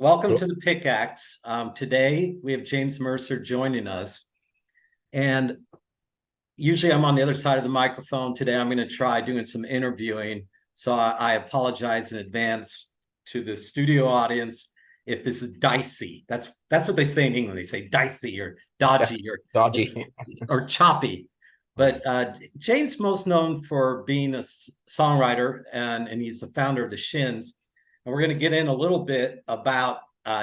Welcome Cool. to the Pickaxe. Today we have James Mercer joining us, and usually I'm on the other side of the microphone. Today I'm going to try doing some interviewing, so I apologize in advance to the studio audience if this is dicey. That's what they say in England. They say dicey or Yeah, dodgy dodgy. or choppy. But James most known for being a songwriter, and he's the founder of the Shins. And we're going to get in a little bit about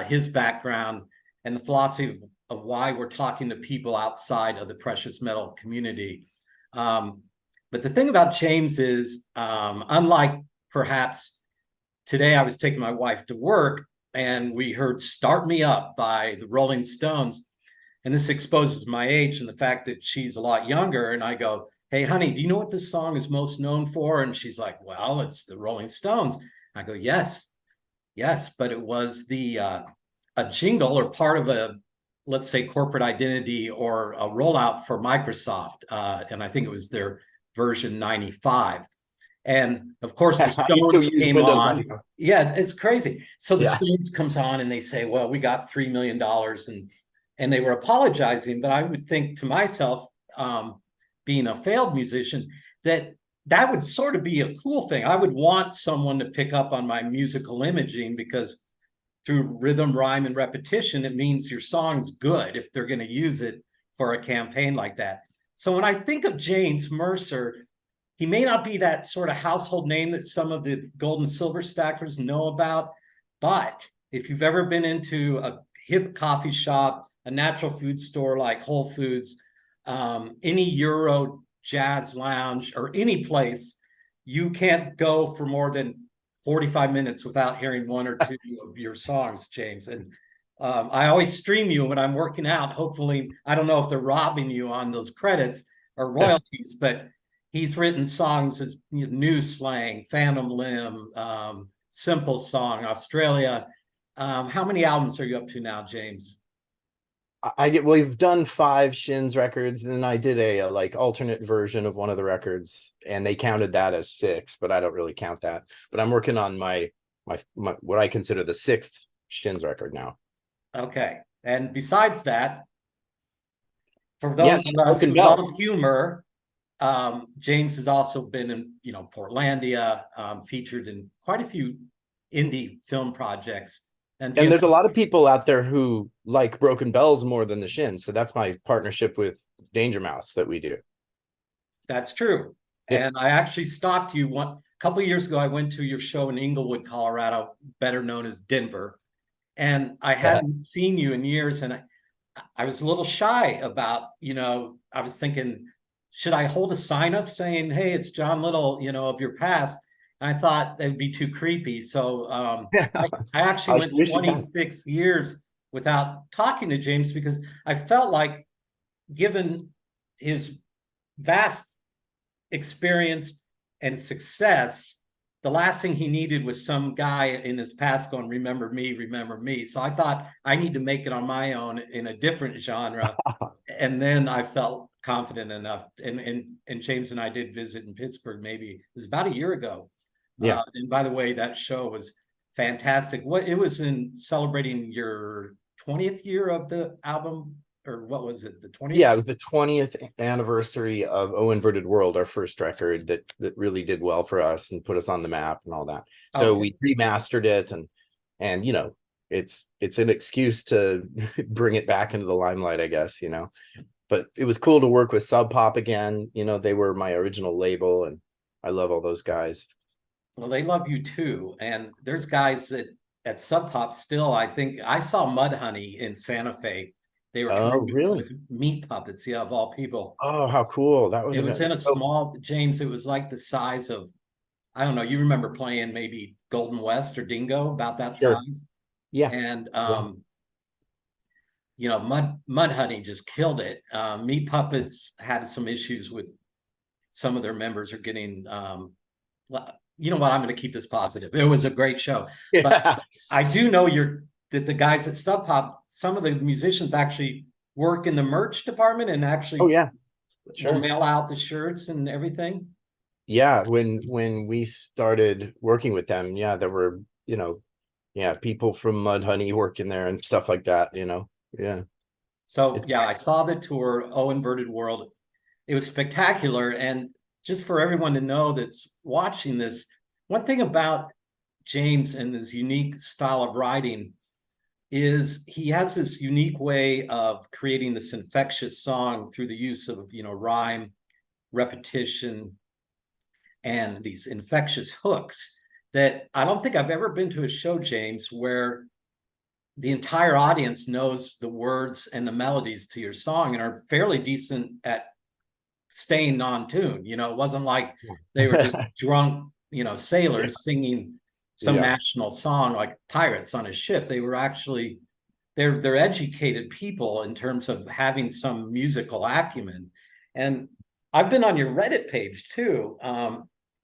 his background and the philosophy of why we're talking to people outside of the precious metal community. But the thing about James is, unlike perhaps today, I was taking my wife to work and we heard Start Me Up by the Rolling Stones. And this exposes my age and the fact that she's a lot younger. And I go, "Hey, honey, do you know what this song is most known for?" And she's like, "Well, it's the Rolling Stones." I go, "Yes, yes, but it was a jingle or part of a, let's say, corporate identity or a rollout for Microsoft, and I think it was their version 95. And of course, the You still Stones use came Windows on. 95. Yeah, it's crazy. So the Yeah. Stones comes on and they say, "Well, we got $3 million," and they were apologizing. But I would think to myself, being a failed musician, that would sort of be a cool thing. I would want someone to pick up on my musical imaging because through rhythm, rhyme, and repetition, it means your song's good if they're going to use it for a campaign like that. So when I think of James Mercer, he may not be that sort of household name that some of the gold and silver stackers know about, but if you've ever been into a hip coffee shop, a natural food store like Whole Foods, any Euro jazz lounge, or any place, you can't go for more than 45 minutes without hearing one or two of your songs, James. And I always stream you when I'm working out. Hopefully, I don't know if they're robbing you on those credits or royalties, but he's written songs as New Slang, Phantom Limb, Simple Song, Australia. How many albums are you up to now, James? We've done 5 Shins records, and then I did a like alternate version of one of the records, and they counted that as 6, but I don't really count that. But I'm working on my what I consider the 6th Shins record now. Okay. And besides that, for Yeah, those of us Broken who love Bells. humor, James has also been in, Portlandia, featured in quite a few indie film projects. And And there's a lot of people out there who like Broken Bells more than the Shins, so that's my partnership with Danger Mouse that we do. that's true. Yeah. And I actually stopped you a couple of years ago. I went to your show in Inglewood, Colorado, better known as Denver, and I hadn't seen you in years. And I was a little shy about, I was thinking, should I hold a sign up saying, "Hey, it's Jon Little, of your past"? And I thought that'd be too creepy. So I actually I went wish you can. 26 years without talking to James because I felt like, given his vast experience and success, the last thing he needed was some guy in his past going, "Remember me, remember me." So I thought I need to make it on my own in a different genre. And then I felt confident enough. And James and I did visit in Pittsburgh, maybe it was about a year ago. Yeah. And by the way, that show was fantastic. What it was in celebrating your 20th year of the album, or what was it, the 20th? Yeah, it was the 20th anniversary of Oh Inverted World, our first record that really did well for us and put us on the map and all that. So Okay. we remastered it, and it's an excuse to bring it back into the limelight, I guess. But it was cool to work with Sub Pop again. They were my original label, and I love all those guys. Well, they love you too. And there's guys that at Sub Pop still, I think I saw Mudhoney in Santa Fe. They were Oh, touring really? with Meat Puppets, yeah, of all people. Oh, how cool. That would It have was been in a so. small, James, it was like the size of, I don't know, you remember playing maybe Golden West or Dingo, about that Sure. size. Yeah. And Yeah. Mudhoney just killed it. Meat Puppets had some issues with some of their members are getting you know what, I'm going to keep this positive. It was a great show. But Yeah. I do know that the guys at Sub Pop, some of the musicians actually work in the merch department and Oh, actually yeah. will Sure. mail out the shirts and everything. Yeah, when we started working with them, yeah, there were, Yeah, people from Mudhoney working there and stuff like that, you know. Yeah. So It's, yeah, I saw the tour, Oh Inverted World. It was spectacular. And just for everyone to know that's watching this, one thing about James and his unique style of writing is he has this unique way of creating this infectious song through the use of, rhyme, repetition, and these infectious hooks that I don't think I've ever been to a show, James, where the entire audience knows the words and the melodies to your song and are fairly decent at staying on tune. It wasn't like they were just drunk, yeah. sailors singing some Yeah. national song like pirates on a ship. They were actually they're educated people in terms of having some musical acumen. And I've been on your Reddit page too.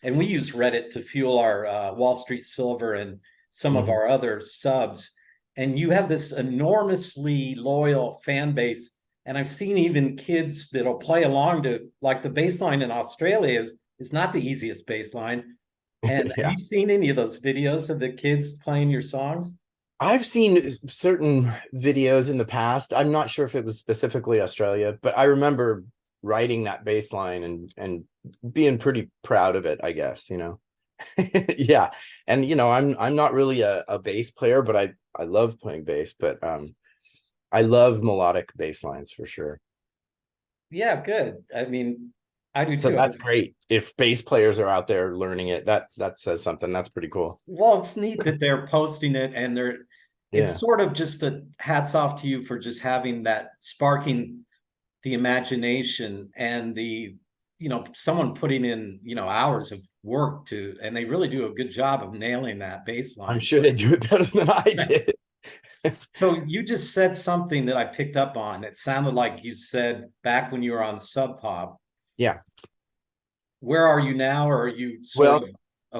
And we use Reddit to fuel our Wall Street Silver and some of Mhm. our other subs. And you have this enormously loyal fan base. And I've seen even kids that'll play along to, like, the bass line in Australia is not the easiest bass line. And have Yeah. you seen any of those videos of the kids playing your songs? I've seen certain videos in the past. I'm not sure if it was specifically Australia, but I remember writing that bass line and being pretty proud of it, I guess, you know. Yeah. And I'm not really a bass player, but I love playing bass, but I love melodic bass lines for sure. Yeah, good. I mean, I do So too. that's great. If bass players are out there learning it, that says something. That's pretty cool. Well, it's neat that they're posting it and it's Yeah. sort of just a hats off to you for just having that sparking the imagination and someone putting in, hours of work and they really do a good job of nailing that I'm baseline. sure they do it better than I did. So you just said something that I picked up on. It sounded like you said back when you were on Sub Pop. Yeah. Where are you now, or are you sort Well, of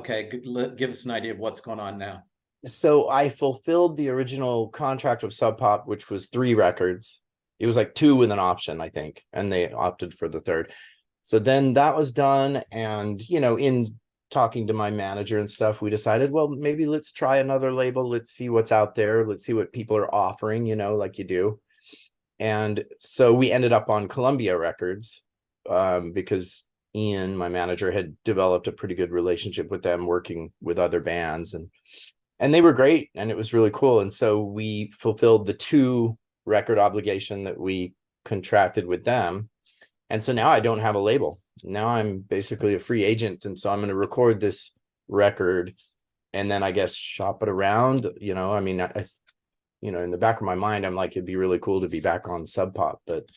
okay? Give us an idea of what's going on now. so I fulfilled the original contract with Sub Pop, which was 3 records. It was like 2 with an option, I think, and they opted for the third. So then that was done. And, in talking to my manager and stuff, we decided, well, maybe let's try another label. Let's see what's out there. Let's see what people are offering, like you do. And so we ended up on Columbia Records, because Ian, my manager, had developed a pretty good relationship with them, working with other bands, and they were great, and it was really cool. And so we fulfilled the 2 record obligation that we contracted with them. And so now I don't have a label. Now I'm basically a free agent. And so I'm going to record this record and then I guess shop it around. I mean, in the back of my mind, I'm like, it'd be really cool to be back on Sub Pop, but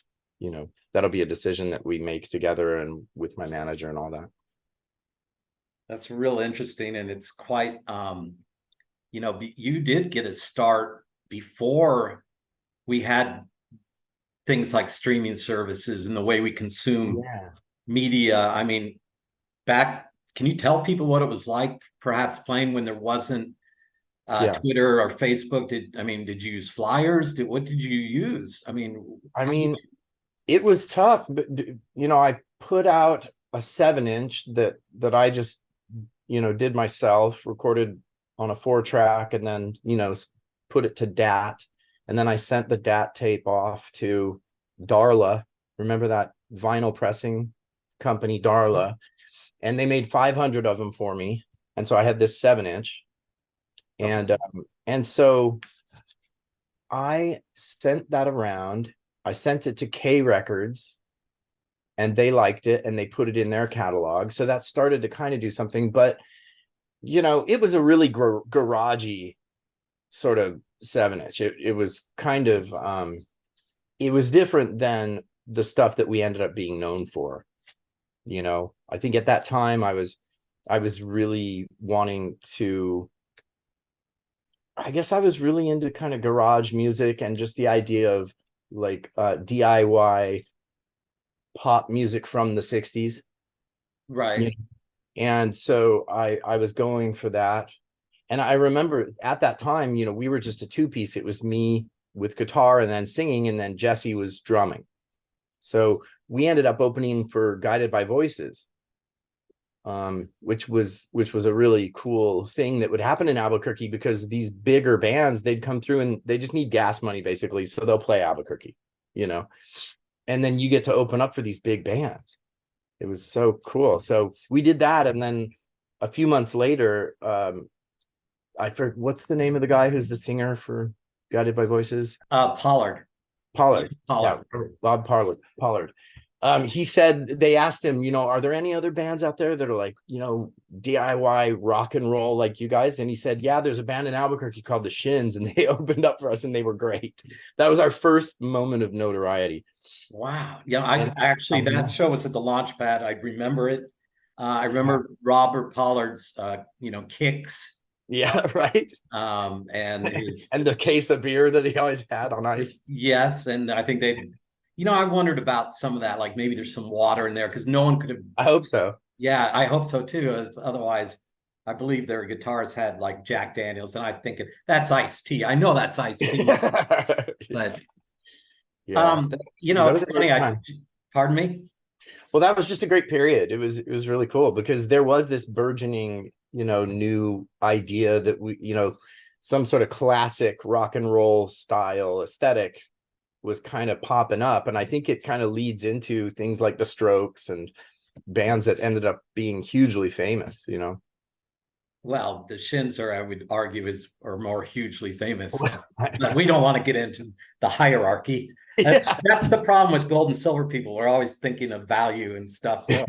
that'll be a decision that we make together and with my manager and all that. That's real interesting, and it's quite you did get a start before we had things like streaming services and the way we consume Yeah. media. I mean, can you tell people what it was like perhaps playing when there wasn't Yeah. Twitter or Facebook? Did you use flyers? What did you use? I mean, it was tough, but I put out a 7-inch that I just, did myself, recorded on a 4-track, and then, put it to DAT. And then I sent the DAT tape off to Darla. Remember that vinyl pressing company, Darla? And they made 500 of them for me. And so I had this 7-inch. And so I sent that around. I sent it to K Records and they liked it and they put it in their catalog. So that started to kind of do something, but it was a really garagey sort of 7-inch. It was kind of it was different than the stuff that we ended up being known for. I think at that time I was really wanting to, I guess I was really into kind of garage music and just the idea of like DIY pop music from the 60s. Right. And so I was going for that. And I remember at that time, we were just a 2-piece. It was me with guitar and then singing, and then Jesse was drumming. So we ended up opening for Guided by Voices. which was a really cool thing that would happen in Albuquerque, because these bigger bands, they'd come through and they just need gas money basically, so they'll play Albuquerque, you know, and then you get to open up for these big bands. It was so cool. So we did that, and then a few months later, I forget what's the name of the guy who's the singer for Guided by Voices. Pollard. Pollard. Pollard. Yeah, Bob Pollard. He said, they asked him, you know, are there any other bands out there that are like, you know, DIY rock and roll like you guys? And he said, yeah, there's a band in Albuquerque called the Shins, and they opened up for us and they were great. That was our first moment of notoriety. Wow. Yeah, I actually, that show was at the Launchpad. I remember it. I remember Robert Pollard's, you know, kicks. Yeah, right. And his and the case of beer that he always had on ice. Yes, and I think they, you know, I wondered about some of that, like maybe there's some water in there because no one could have. I hope so. Yeah, I hope so too. As otherwise, I believe their guitars had like Jack Daniels, and I think that's iced tea. I know that's iced tea, but yeah, you know, it's funny. Pardon me. Well, that was just a great period. It was really cool because there was this burgeoning, you know, new idea that we, you know, some sort of classic rock and roll style aesthetic was kind of popping up. And I think it kind of leads into things like the Strokes and bands that ended up being hugely famous, you know. Well, the Shins are, I would argue, are more hugely famous. But we don't want to get into the hierarchy. That's the problem with gold and silver people. We're always thinking of value and stuff. So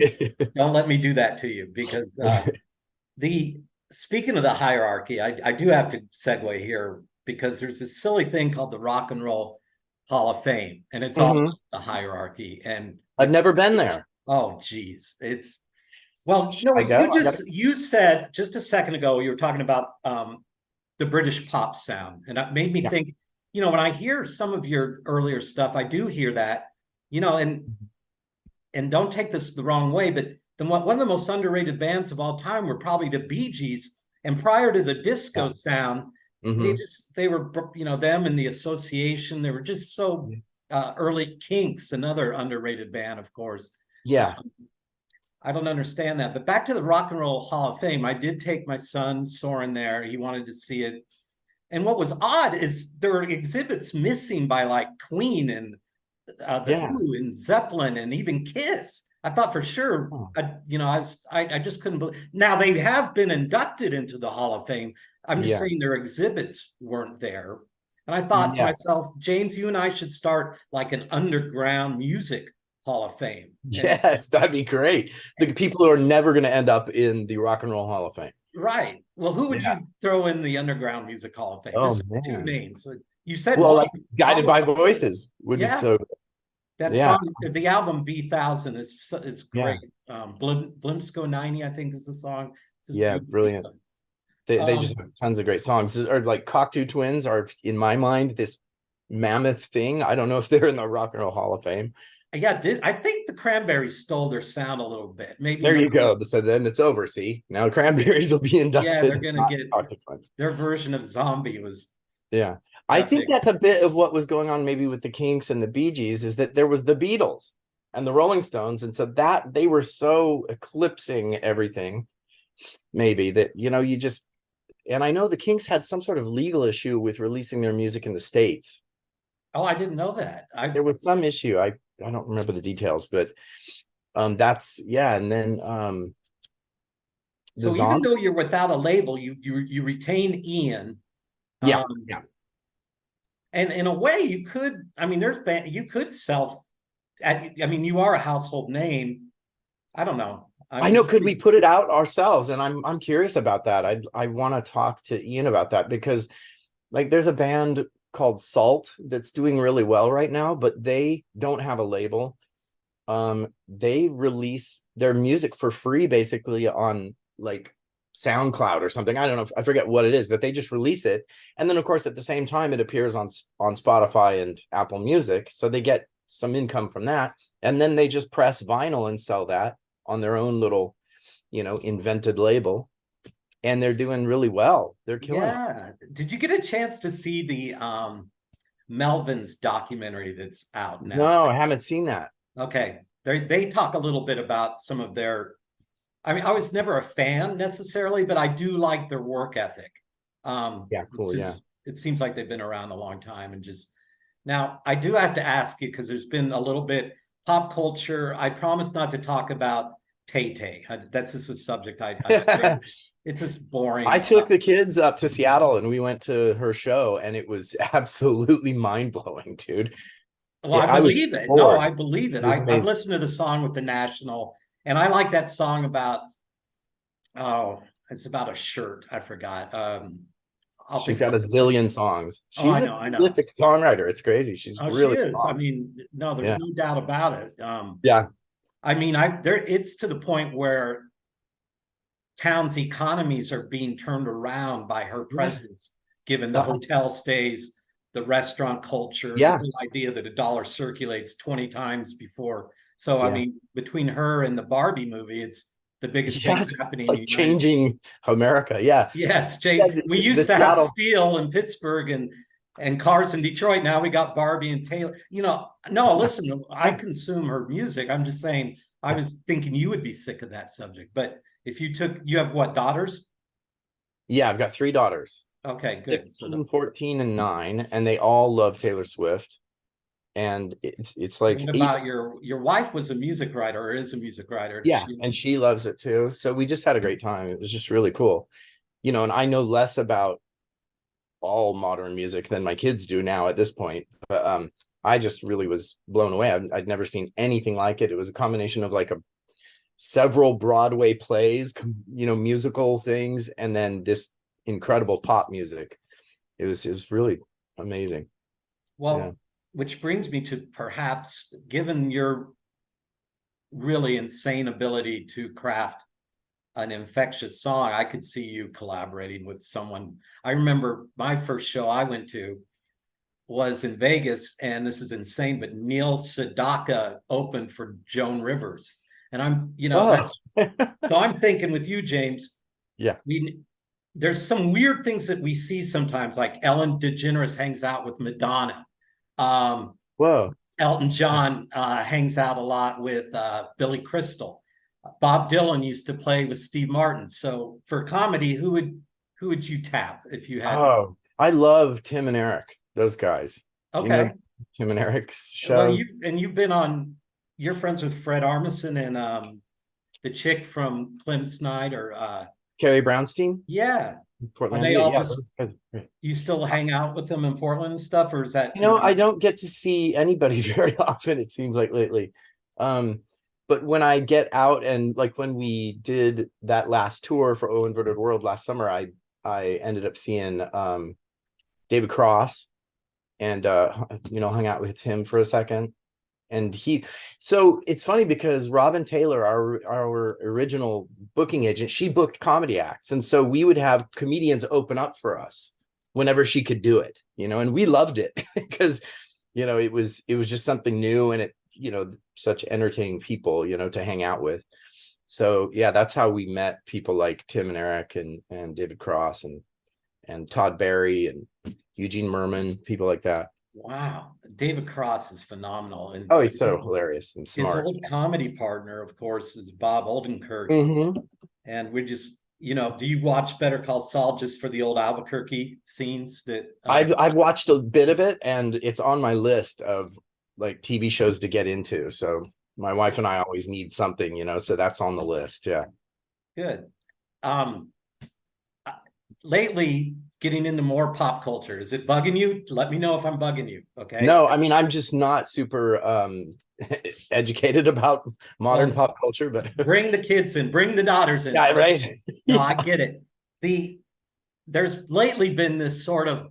don't let me do that to you, because speaking of the hierarchy, I do have to segue here, because there's this silly thing called the Rock and Roll Hall of Fame, and it's all the hierarchy. And I've never been there. Oh, geez. It's, well, you know, you said just a second ago, you were talking about the British pop sound, and that made me think, you know, when I hear some of your earlier stuff, I do hear that, you know, and don't take this the wrong way, but one of the most underrated bands of all time were probably the Bee Gees. And prior to the disco sound, they were, you know, them and the Association, they were just so early. Kinks, another underrated band, of course. Yeah. I don't understand that. But back to the Rock and Roll Hall of Fame, I did take my son Soren there. He wanted to see it. And what was odd is there are exhibits missing by like Queen and the Who and Zeppelin and even Kiss. I thought for sure, you know, I just couldn't believe. Now they have been inducted into the Hall of Fame. I'm just saying their exhibits weren't there. And I thought to myself, James, you and I should start like an underground music Hall of Fame. Yes, that'd be great. The people who are never going to end up in the Rock and Roll Hall of Fame. Right. Well, who would you throw in the Underground Music Hall of Fame? Oh, man. Two names. You said, well, like Guided by Voices would be so good. That song, the album B1000 is great. Blimsko 90, I think, is the song. Brilliant. They just have tons of great songs. Or like Cocteau Twins are, in my mind, this mammoth thing. I don't know if they're in the Rock and Roll Hall of Fame. Yeah, I think the Cranberries stole their sound a little bit. Maybe there you go. So then it's over. See, now Cranberries will be inducted. Yeah, they're gonna get their version of Zombie was. Yeah, I think that's a bit of what was going on maybe with the Kinks and the Bee Gees, is that there was the Beatles and the Rolling Stones, and so that they were so eclipsing everything, maybe that, you know, you just, and I know the Kinks had some sort of legal issue with releasing their music in the States. Oh, I didn't know that. There was some issue. I don't remember the details, but that's and then so even though you're without a label, you retain Ian. And in a way, you could. I mean, you could I mean, you are a household name. I don't know. I know. Could we put it out ourselves? And I'm curious about that. I want to talk to Ian about that, because like there's a band called Salt that's doing really well right now, but they don't have a label. They release their music for free basically on like SoundCloud or something. I don't know, I forget what it is, but they just release it, and then of course at the same time it appears on Spotify and Apple Music, so they get some income from that, and then they just press vinyl and sell that on their own little, you know, invented label. And they're doing really well. They're killing it. Did you get a chance to see the Melvins documentary that's out now? No, I haven't seen that. Okay. They talk a little bit about some of their I mean, I was never a fan necessarily, but I do like their work ethic. Yeah, cool. Yeah. It seems like they've been around a long time. And just now, I do have to ask you because there's been a little bit pop culture. I promise not to talk about Tay Tay. That's just a subject I stay. It's just boring. I took the kids up to Seattle and we went to her show, and it was absolutely mind blowing, dude. Well, Yeah, I believe it. No, floored. I believe it. It was I've amazing. listened to the song with the National, and I like that song about, oh, it's about a shirt. I forgot. I'll She's think of got a it. zillion songs. Oh, She's a I know. prolific songwriter. It's crazy. She's Oh, she really is. I strong. mean, no, there's Yeah. no doubt about it. Yeah. I mean, it's to the point where towns' economies are being turned around by her presence, given the hotel stays, the restaurant culture, the Yeah. whole idea that a dollar circulates 20 times before. So, I Yeah. mean, between her and the Barbie movie, it's the biggest thing Yeah. happening It's in like the United States. changing America. Yeah. Yeah, it's Yeah, changed. We the used to have Seattle. steel in Pittsburgh and cars in Detroit. Now we got Barbie and Taylor. You know, no, listen, I consume her music. I'm just saying, I was thinking you would be sick of that subject. But if you have what, daughters? Yeah, I've got 3 daughters. Okay, good. 16, 14, and 9, and they all love Taylor Swift. And it's like what about your wife was a music writer or is a music writer? Yeah, and she loves it too. So we just had a great time. It was just really cool. You know, and I know less about all modern music than my kids do now at this point. But I just really was blown away. I'd never seen anything like it. It was a combination of like several Broadway plays, you know, musical things, and then this incredible pop music. It was really amazing. Well, Yeah. which brings me to perhaps, given your really insane ability to craft an infectious song, I could see you collaborating with someone. I remember my first show I went to was in Vegas, and this is insane, but Neil Sedaka opened for Joan Rivers. And I'm, you know, that's so I'm thinking with you, James. Yeah. There's some weird things that we see sometimes, like Ellen DeGeneres hangs out with Madonna. Whoa. Elton John hangs out a lot with Billy Crystal. Bob Dylan used to play with Steve Martin. So for comedy, who would you tap if you had? Oh, I love Tim and Eric, those guys. Okay. Do you know Tim and Eric's Well, shows? you've been on. You're friends with Fred Armisen and the chick from Clem Snyder. Carrie Brownstein? Yeah. Are Portland. they all Yeah, just? You still hang out with them in Portland and stuff, or is that? You know, I don't get to see anybody very often, it seems like lately. But when I get out, and like when we did that last tour for O Inverted World last summer, I ended up seeing David Cross and you know, hung out with him for a second. And so it's funny because Robin Taylor, our original booking agent, she booked comedy acts. And so we would have comedians open up for us whenever she could do it, you know, and we loved it because, you know, it was just something new, and it, you know, such entertaining people, you know, to hang out with. So yeah, that's how we met people like Tim and Eric and David Cross and Todd Barry and Eugene Merman, people like that. Wow, David Cross is phenomenal, and Oh, he's so hilarious and smart. his old comedy partner, of course, is Bob Odenkirk. And we just, you know, do you watch Better Call Saul just for the old Albuquerque scenes that I've watched a bit of it, and it's on my list of like TV shows to get into. So my wife and I always need something, you know, so that's on the list. Yeah. Good. Lately, getting into more pop culture, is it bugging you? Let me know if I'm bugging you. Okay. No, I mean, I'm just not super educated about modern pop culture, but bring the kids in, bring the daughters in. Yeah, right. No, I get it. There's lately been this sort of,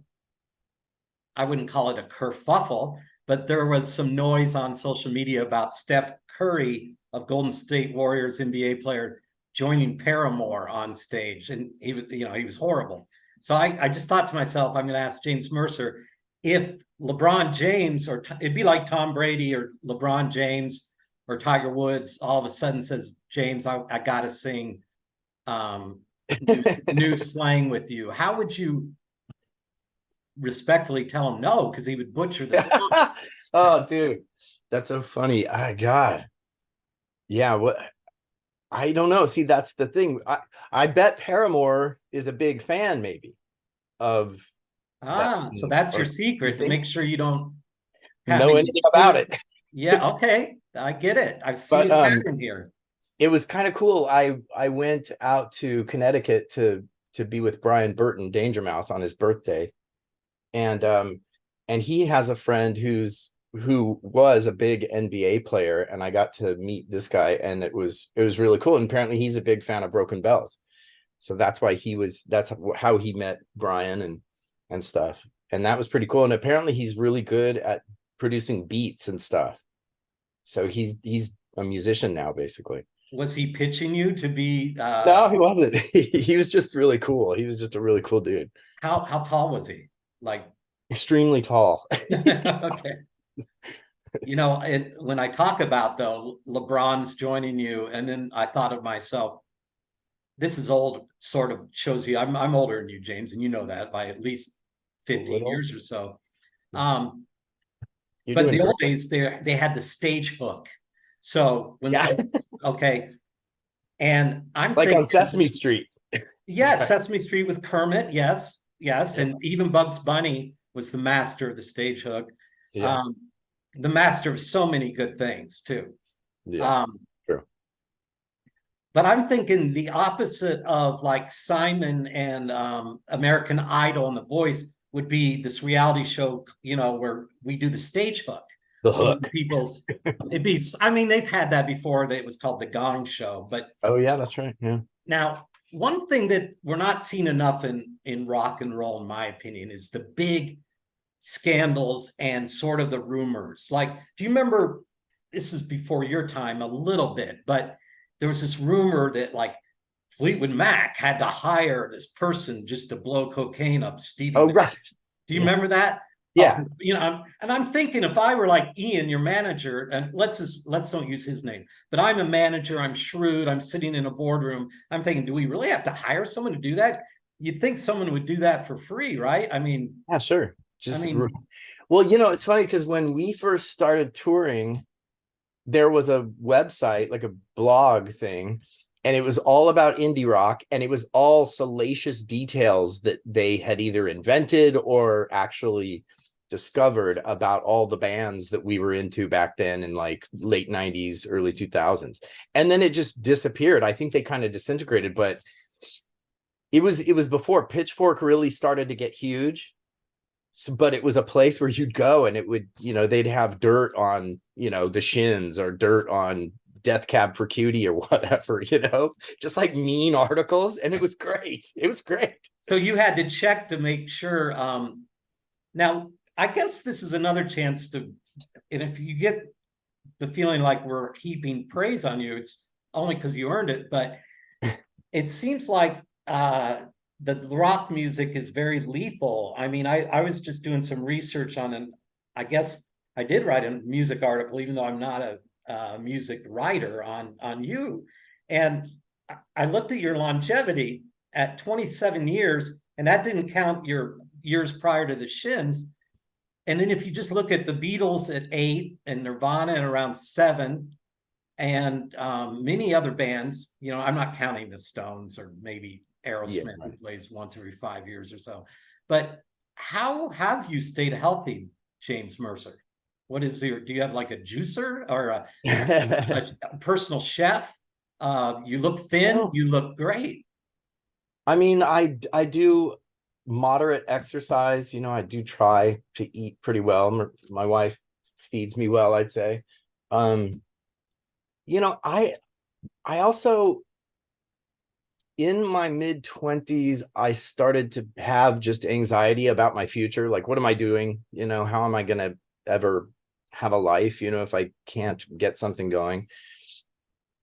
I wouldn't call it a kerfuffle, but there was some noise on social media about Steph Curry of Golden State Warriors NBA player joining Paramore on stage, and he was horrible. So I just thought to myself, I'm going to ask James Mercer if LeBron James, or it'd be like Tom Brady or LeBron James or Tiger Woods, all of a sudden says, James, I got to sing new slang with you. How would you respectfully tell him no? Because he would butcher the song. Oh, dude, that's so funny. God. Yeah, I don't know. See, that's the thing. I bet Paramore is a big fan, maybe, of that, So that's your or secret, to something. make sure you don't have Know any anything about split. it. Yeah, okay. I get it. I see But a pattern here. it was kind of cool. I went out to Connecticut to be with Brian Burton, Danger Mouse, on his birthday, and he has a friend who was a big NBA player, and I got to meet this guy, and it was really cool. And apparently he's a big fan of Broken Bells, so that's how he met Brian and stuff, and that was pretty cool. And apparently he's really good at producing beats and stuff, so he's a musician now, basically. Was he pitching you to be No, he wasn't. He was just really cool. He was just a really cool dude. how tall was he? Like Extremely tall. okay. You know, when I talk about though LeBron's joining you, and then I thought of myself, this is old, sort of shows you I'm older than you, James, and you know that by at least 15 years or so. You're But doing the great. old days they had the stage hook. So when Yeah. okay, and I'm Like on thinking, Sesame Street. yes, Sesame Street with Kermit, yes, yes, Yeah. and even Bugs Bunny was the master of the stage hook. Yeah. Um, the master of so many good things too. Yeah. Um, True. but I'm thinking the opposite of like Simon and American Idol and The Voice would be this reality show, you know, where we do the stage hook. The So when hook. people's, it'd be, I mean, they've had that before. That it was called the Gong Show. But Oh yeah, that's right. Yeah. now, one thing that we're not seeing enough in rock and roll, in my opinion, is the big scandals and sort of the rumors. Like, do you remember? This is before your time a little bit, but there was this rumor that like Fleetwood Mac had to hire this person just to blow cocaine up Stevie Oh Nicks. right. Do you Yeah. remember that? Yeah. You know, I'm thinking if I were like Ian, your manager, and let's don't use his name, but I'm a manager, I'm shrewd, I'm sitting in a boardroom, I'm thinking, do we really have to hire someone to do that? You'd think someone would do that for free, right? Yeah, sure. I Just mean, well, it's funny because when we first started touring, there was a website, like a blog thing, and it was all about indie rock, and it was all salacious details that they had either invented or actually discovered about all the bands that we were into back then in like late 90s, early 2000s. And then it just disappeared. I think they kind of disintegrated, but it was before Pitchfork really started to get huge. So, but it was a place where you'd go and it would, they'd have dirt on, the Shins, or dirt on Death Cab for Cutie or whatever, just like mean articles. And it was great. It was great. so you had to check to make sure. Now, I guess this is another chance to, and if you get the feeling like we're heaping praise on you, it's only because you earned it. But it seems like the rock music is very lethal. I mean, I was just doing some research on, and I guess I did write a music article, even though I'm not a music writer, on you. And I looked at your longevity at 27 years, and that didn't count your years prior to the Shins. And then if you just look at the Beatles at 8 and Nirvana at around 7, and many other bands, I'm not counting the Stones or maybe Aerosmith, who plays once every 5 years or so. But how have you stayed healthy, James Mercer? What is do you have like a juicer or a personal chef? You look thin, you look great. I mean, I do moderate exercise. I do try to eat pretty well. My wife feeds me well, I'd say. I also, in my mid-20s, I started to have just anxiety about my future. Like, what am I doing? How am I going to ever have a life, if I can't get something going?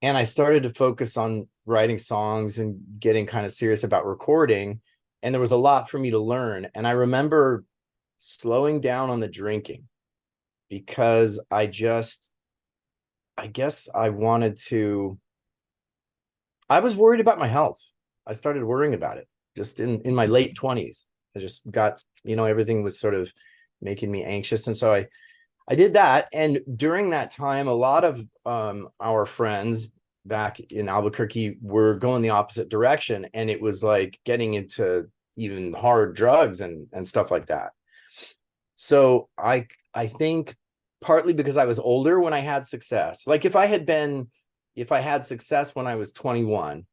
And I started to focus on writing songs and getting kind of serious about recording. And there was a lot for me to learn. And I remember slowing down on the drinking because I guess I wanted to, I was worried about my health. I started worrying about it just in my late 20s. I just got, everything was sort of making me anxious. And so I did that. And during that time, a lot of our friends back in Albuquerque were going the opposite direction, and it was like getting into even hard drugs and stuff like that. So I think partly because I was older when I had success. Like if I had success when I was 21,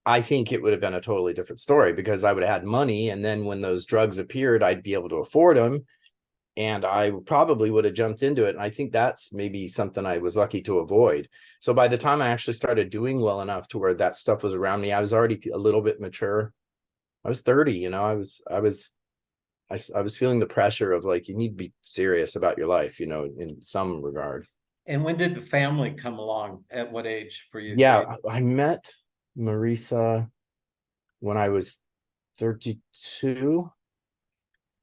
I think it would have been a totally different story, because I would have had money, and then when those drugs appeared, I'd be able to afford them, and I probably would have jumped into it. And I think that's maybe something I was lucky to avoid. So by the time I actually started doing well enough to where that stuff was around me, I was already a little bit mature. I was 30, you know, I was feeling the pressure of like, you need to be serious about your life, you know, in some regard. And when did the family come along? At what age for you? Yeah, I met Marisa when I was 32.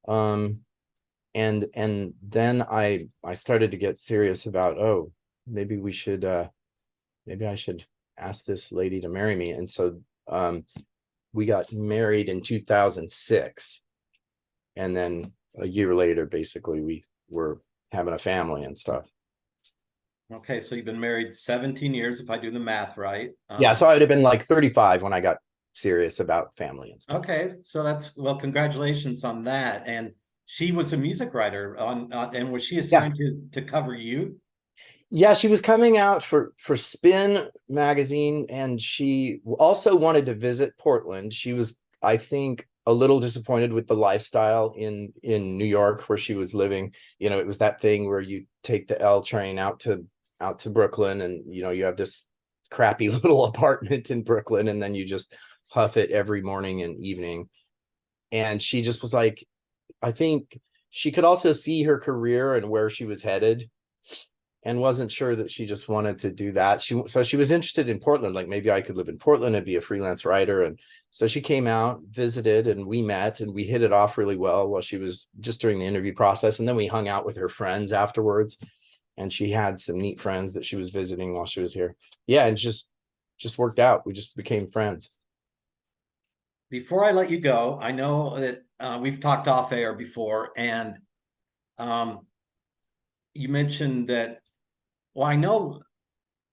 And then I started to get serious about, oh, maybe we should maybe I should ask this lady to marry me. And so we got married in 2006. And then a year later, basically, we were having a family and stuff. Okay, so you've been married 17 years, if I do the math right. Yeah, so I would have been like 35 when I got serious about family and stuff. Okay, so that's, well, congratulations on that. And she was a music writer on, and was she assigned to cover you? Yeah, she was coming out for Spin magazine, and she also wanted to visit Portland. She was, I think, a little disappointed with the lifestyle in New York where she was living. You know, it was that thing where you take the L train out to Brooklyn, and you know, you have this crappy little apartment in Brooklyn, and then you just huff it every morning and evening. And she just was like, I think she could also see her career and where she was headed, and wasn't sure that she just wanted to do that. So she was interested in Portland, like maybe I could live in Portland and be a freelance writer. And so she came out, visited, and we met, and we hit it off really well while she was just during the interview process. And then we hung out with her friends afterwards, and she had some neat friends that she was visiting while she was here. Yeah, and just worked out. We just became friends. Before I let you go, I know that we've talked off air before, and you mentioned that, well, I know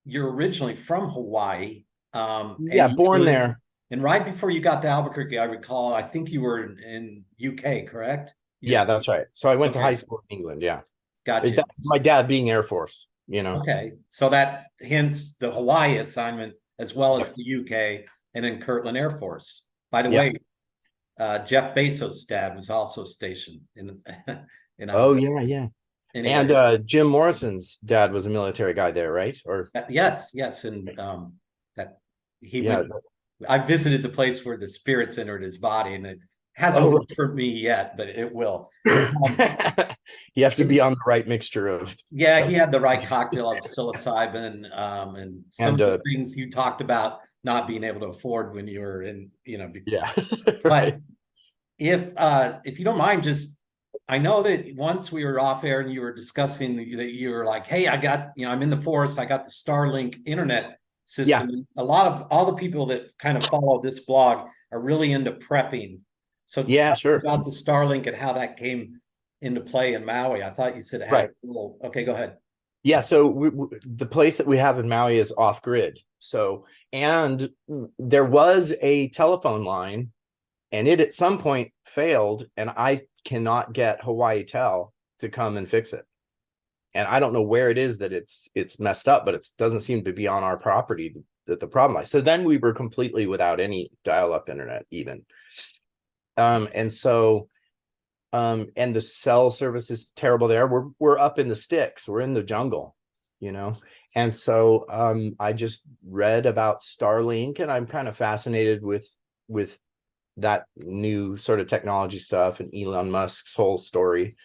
you're originally from Hawaii. Yeah, born there. And right before you got to Albuquerque, I recall, I think you were in UK, correct? Yeah, that's right. So I went to high school in England. Yeah. Gotcha. That's my dad being Air Force, you know. Okay. So that hence the Hawaii assignment as well as the UK, and then Kirtland Air Force. By the way, Jeff Bezos' dad was also stationed in Oh, yeah. Anyway. And Jim Morrison's dad was a military guy there, right? Or yes. And that he went, I visited the place where the spirits entered his body, and it hasn't worked for me yet, but it will. You have to be on the right mixture of. Yeah, he had the right cocktail of psilocybin, and some of those things you talked about not being able to afford when you were in, you know. Yeah. But if you don't mind, just, I know that once we were off air and you were discussing that you were like, hey, I got, you know, I'm in the forest, I got the Starlink internet system. Yeah. A lot of all the people that kind of follow this blog are really into prepping. So yeah, sure. About the Starlink and how that came into play in Maui. I thought you said it had a little, okay, go ahead. Yeah, so the place that we have in Maui is off grid. So, and there was a telephone line, and it at some point failed, and I cannot get Hawaii Tel to come and fix it. And I don't know where it is that it's messed up, but it doesn't seem to be on our property that the problem lies. So then we were completely without any dial-up internet even. And the cell service is terrible there. We're up in the sticks. We're in the jungle, you know? And so I just read about Starlink, and I'm kind of fascinated with that new sort of technology stuff and Elon Musk's whole story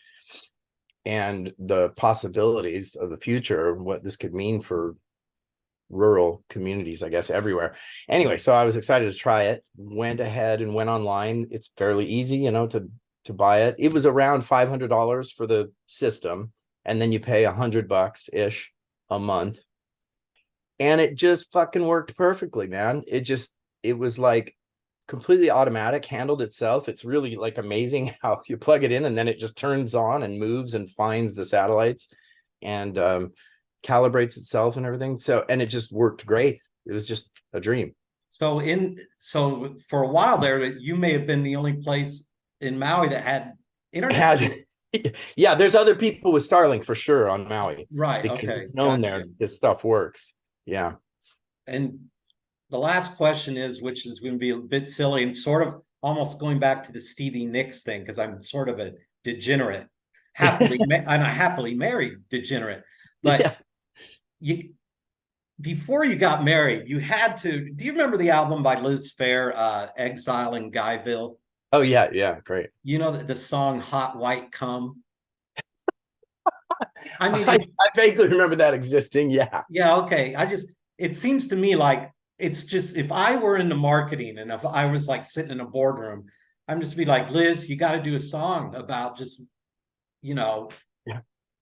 and the possibilities of the future, what this could mean for rural communities, I guess, everywhere. Anyway, so I was excited to try it, went ahead and went online. It's fairly easy, you know, to buy it. It was around $500 for the system, and then you pay $100 ish a month, and it just fucking worked perfectly, man. It was like completely automatic, handled itself. It's really like amazing how you plug it in and then it just turns on and moves and finds the satellites and calibrates itself and everything. So, and it just worked great. It was just a dream. So for a while there, you may have been the only place in Maui that had internet. Yeah, there's other people with Starlink for sure on Maui. Right. Because Okay. it's known there, this stuff works. Yeah. And the last question is, which is going to be a bit silly and sort of almost going back to the Stevie Nicks thing, because I'm sort of a degenerate, and a happily married degenerate. But yeah. you, before you got married, you had to. Do you remember the album by Liz Phair, "Exile in Guyville"? Oh yeah, yeah, great. You know the song "Hot White Come." I mean, I vaguely remember that existing. Yeah. Yeah. Okay. It seems to me like it's just, if I were into marketing and if I was like sitting in a boardroom, I'm just be like, Liz, you got to do a song about just, Yeah.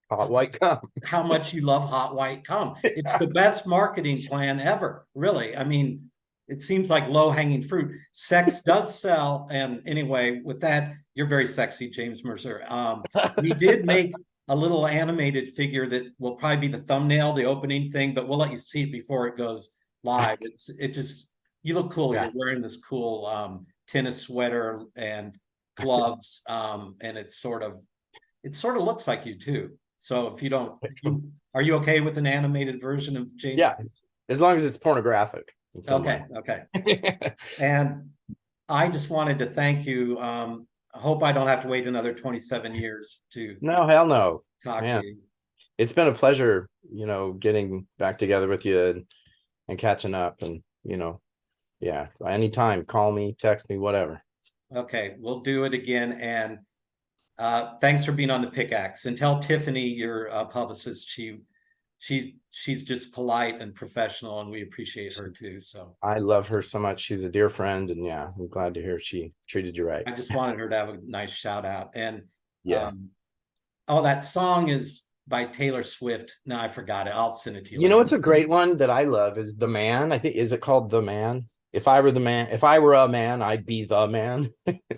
Hot white cum. how much you love hot white cum. It's the best marketing plan ever, really. I mean, it seems like low hanging fruit. Sex does sell. And anyway, with that, you're very sexy, James Mercer. We did make a little animated figure that will probably be the thumbnail, the opening thing, but we'll let you see it before it goes live. You look cool. Yeah. You're wearing this cool tennis sweater and gloves, and it sort of looks like you too. So if you don't, are you okay with an animated version of James? Yeah, as long as it's pornographic. Okay. And I just wanted to thank you. I hope I don't have to wait another 27 years to. No, hell no. Talk to you. It's been a pleasure, getting back together with you and catching up, and yeah. So anytime, call me, text me, whatever. Okay, we'll do it again. And thanks for being on the Pickaxe. And tell Tiffany, your publicist, she's just polite and professional, and we appreciate her too. So I love her so much. She's a dear friend, and yeah, I'm glad to hear she treated you right. I just wanted her to have a nice shout out. And yeah. Oh, that song is by Taylor Swift. No, I forgot it. I'll send it to you. You know what's a great one that I love is The Man. I think, is it called The Man? If I were a man, I'd be the man.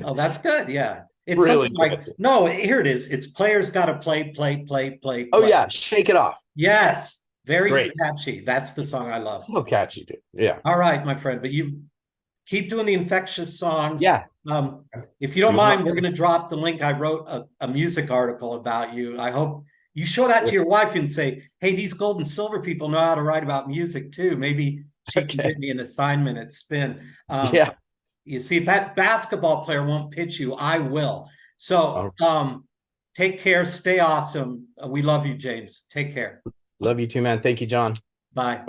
Oh, that's good. Yeah. It's really like, no, here it is. It's players got to play. Oh yeah, Shake It Off. Yes. Very catchy. That's the song I love. So catchy, dude. Yeah. All right, my friend. But you keep doing the infectious songs. Yeah. If you don't mind, we're going to drop the link. I wrote a music article about you. I hope you show that to your wife and say, hey, these gold and silver people know how to write about music too. Maybe she can get me an assignment at Spin. Yeah. You see, if that basketball player won't pitch you, I will. So take care. Stay awesome. We love you, James. Take care. Love you too, man. Thank you, John. Bye.